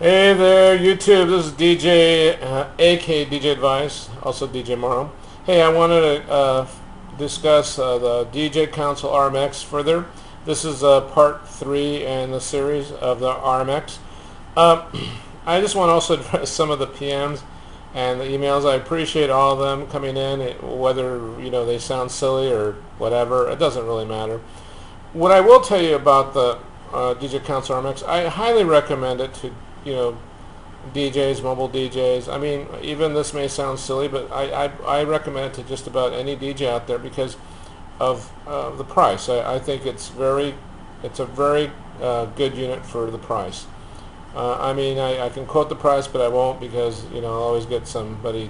Hey there, YouTube. This is DJ, AK DJ Advice, also DJ Morrow. Hey, I wanted to discuss the DJ Console RMX further. This is part 3 in the series of the RMX. I just want to also address some of the PMs and the emails. I appreciate all of them coming in, whether they sound silly or whatever. It doesn't really matter. What I will tell you about the DJ Console RMX, I highly recommend it to DJs, mobile DJs. I mean, even this may sound silly, but I recommend it to just about any DJ out there because of the price. I think it's a very good unit for the price. I mean, I can quote the price, but I won't because I'll always get somebody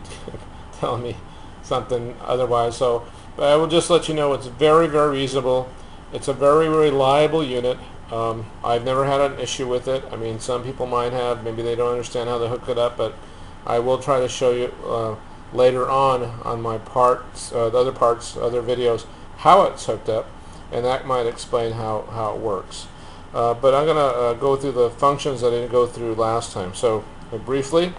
telling me something otherwise. So, but I will just let you know it's very, very reasonable. It's a very reliable unit. I've never had an issue with it. I mean, some people might have. Maybe they don't understand how to hook it up, but I will try to show you later on my parts, the other videos, how it's hooked up, and that might explain how it works. But I'm going to go through the functions that I didn't go through last time. So, briefly,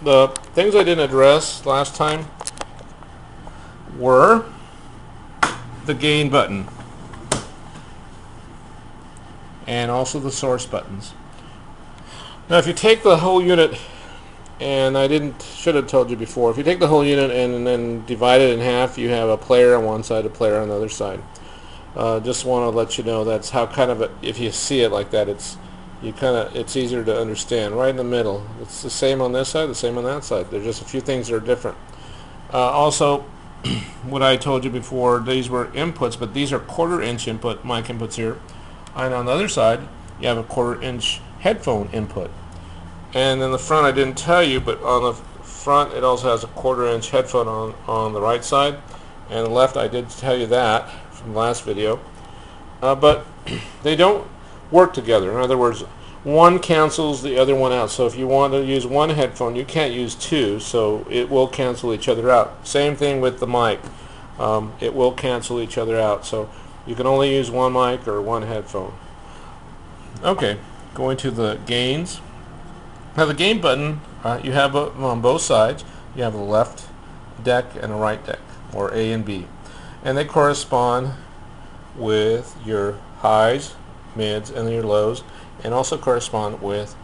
the things I didn't address last time were the gain button and also the source buttons. Now, if you take the whole unit, and should have told you before, if you take the whole unit and then divide it in half, you have a player on one side, a player on the other side. Just want to let you know that's how if you see it like that, it's easier to understand. Right in the middle, it's the same on this side, the same on that side. There's just a few things that are different. Also, what I told you before, these were inputs, but these are 1/4 inch input mic inputs here. And on the other side, you have a 1/4 inch headphone input. And in the front, I didn't tell you, but on the front, it also has a 1/4 inch headphone on the right side. And the left, I did tell you that from the last video. But they don't work together. In other words, one cancels the other one out. So if you want to use one headphone, you can't use two, so it will cancel each other out. Same thing with the mic. It will cancel each other out. So you can only use one mic or one headphone. Okay, going to the gains. Now the gain button, you have on both sides. You have a left deck and a right deck, or A and B. And they correspond with your highs, mids, and your lows, and also correspond with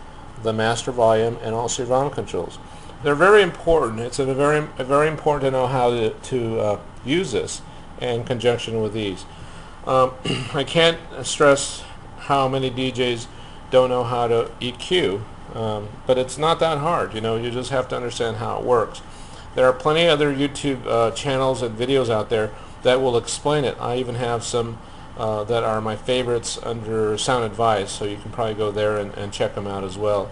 the master volume and also your volume controls. They're very important. It's very important to know how to use this in conjunction with these. I can't stress how many DJs don't know how to EQ, but it's not that hard. You just have to understand how it works. There are plenty of other YouTube channels and videos out there that will explain it. I even have some that are my favorites under Sound Advice, so you can probably go there and check them out as well.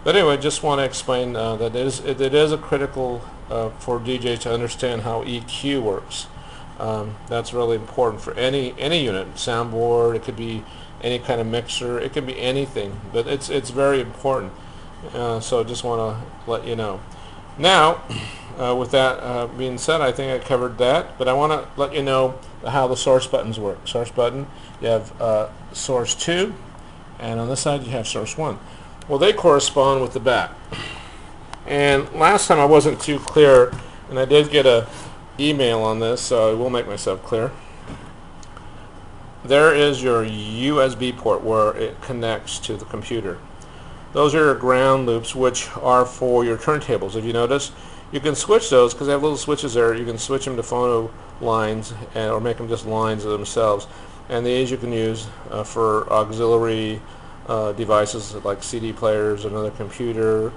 But anyway, just want to explain that it is a critical for DJs to understand how EQ works. That's really important for any unit, soundboard. It could be any kind of mixer. It could be anything, but it's very important. So just want to let you know. Now, with that being said, I think I covered that. But I want to let you know how the source buttons work. Source button, you have source 2, and on this side you have source 1. Well, they correspond with the back. And last time I wasn't too clear, and I did get a email on this, so I will make myself clear. There is your USB port where it connects to the computer. Those are your ground loops, which are for your turntables. If you notice, you can switch those because they have little switches there. You can switch them to phono lines or make them just lines of themselves. And these you can use for auxiliary devices like CD players, another computer,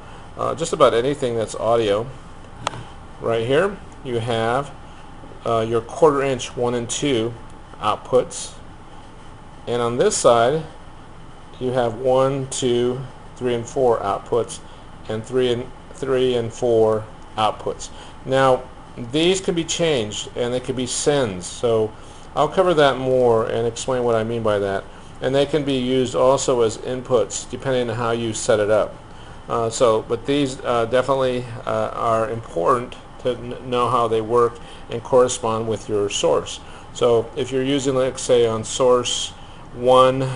just about anything that's audio. Right here you have your 1/4 inch 1 and 2 outputs, and on this side you have 1, 2, 3, and 4 outputs, and 3 and 4 outputs. Now these can be changed, and they can be sends, so I'll cover that more and explain what I mean by that. And they can be used also as inputs depending on how you set it up. But these definitely are important to know how they work and correspond with your source. So if you're using, let's say, on source 1,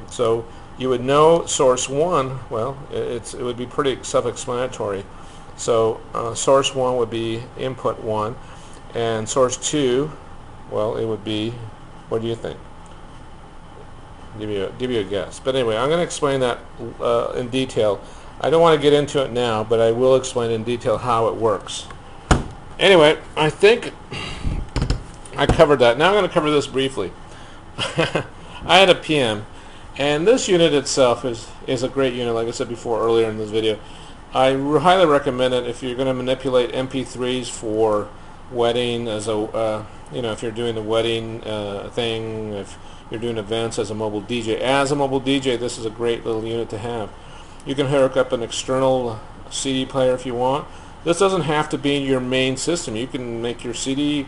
so you would know source 1. Well, it would be pretty self-explanatory. So source 1 would be input 1, and source 2, well, it would be, what do you think? Give you a guess. But anyway, I'm going to explain that in detail. I don't want to get into it now, but I will explain in detail how it works. Anyway, I think I covered that. Now I'm going to cover this briefly. I had a PM, and this unit itself is a great unit, like I said before earlier in this video. I highly recommend it if you're going to manipulate MP3s for wedding, as a if you're doing the wedding thing, if you're doing events as a mobile DJ. As a mobile DJ, this is a great little unit to have. You can hook up an external CD player if you want. This doesn't have to be your main system. You can make your CD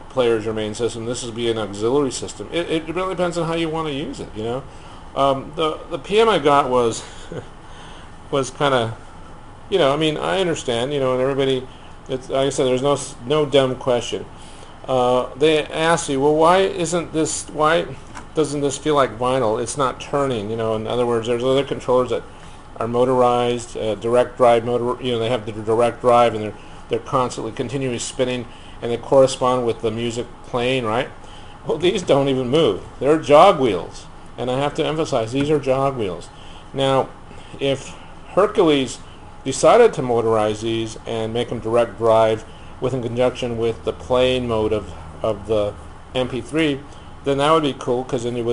players your main system. This would be an auxiliary system. It really depends on how you want to use it. The PM I got was kind of, I mean, I understand, and everybody, like I said, there's no dumb question. They ask you, well, why doesn't this feel like vinyl? It's not turning, in other words, there's other controllers that are motorized, direct drive motor, they have the direct drive, and they're constantly continually spinning, and they correspond with the music playing, right? Well, these don't even move. They're jog wheels, and I have to emphasize, these are jog wheels. Now, if Hercules decided to motorize these and make them direct drive in conjunction with the playing mode of the MP3, then that would be cool, because then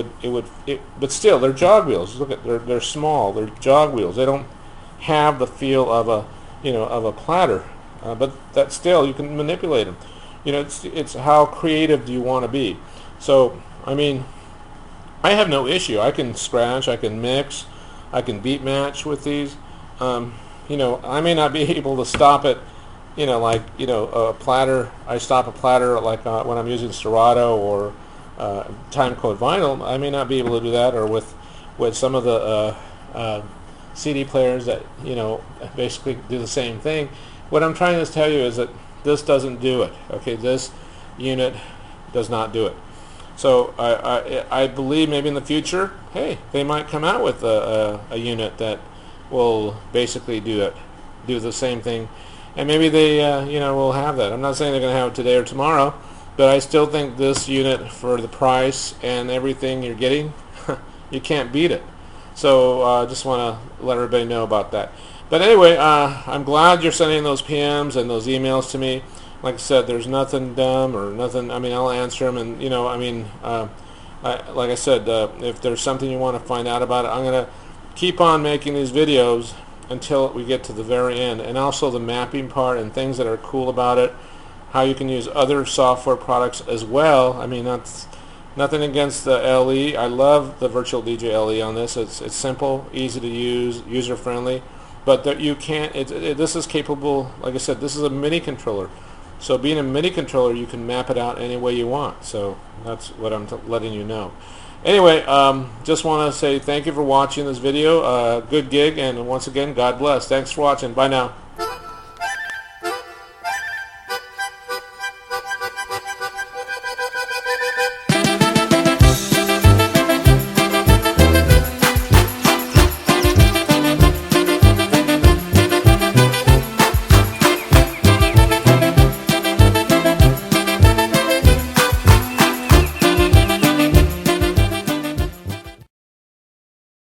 but still, they're jog wheels. Look at, they're small. They're jog wheels. They don't have the feel of a platter, but that still, you can manipulate them. It's how creative do you want to be. So, I mean, I have no issue. I can scratch, I can mix, I can beat match with these. I may not be able to stop it, a platter. I stop a platter like when I'm using Serato or time code vinyl. I may not be able to do that, or with some of the CD players that basically do the same thing. What I'm trying to tell you is that this doesn't do it. Okay, this unit does not do it. So I believe maybe in the future, hey, they might come out with a unit that will basically do the same thing, and maybe they will have that. I'm not saying they're going to have it today or tomorrow, but I still think this unit, for the price and everything you're getting, you can't beat it. So I just want to let everybody know about that. But anyway, I'm glad you're sending those PMs and those emails to me. Like I said, there's nothing dumb or nothing. I mean, I'll answer them, and like I said, if there's something you want to find out about it, I'm going to keep on making these videos until we get to the very end, and also the mapping part and things that are cool about it, how you can use other software products as well. I mean, that's nothing against the LE. I love the Virtual DJ LE on this. It's simple, easy to use, user-friendly, but that you can't. This is capable. Like I said, this is a MIDI controller. So being a MIDI controller, you can map it out any way you want. So that's what I'm letting you know. Anyway, just want to say thank you for watching this video. Good gig, and once again, God bless. Thanks for watching. Bye now.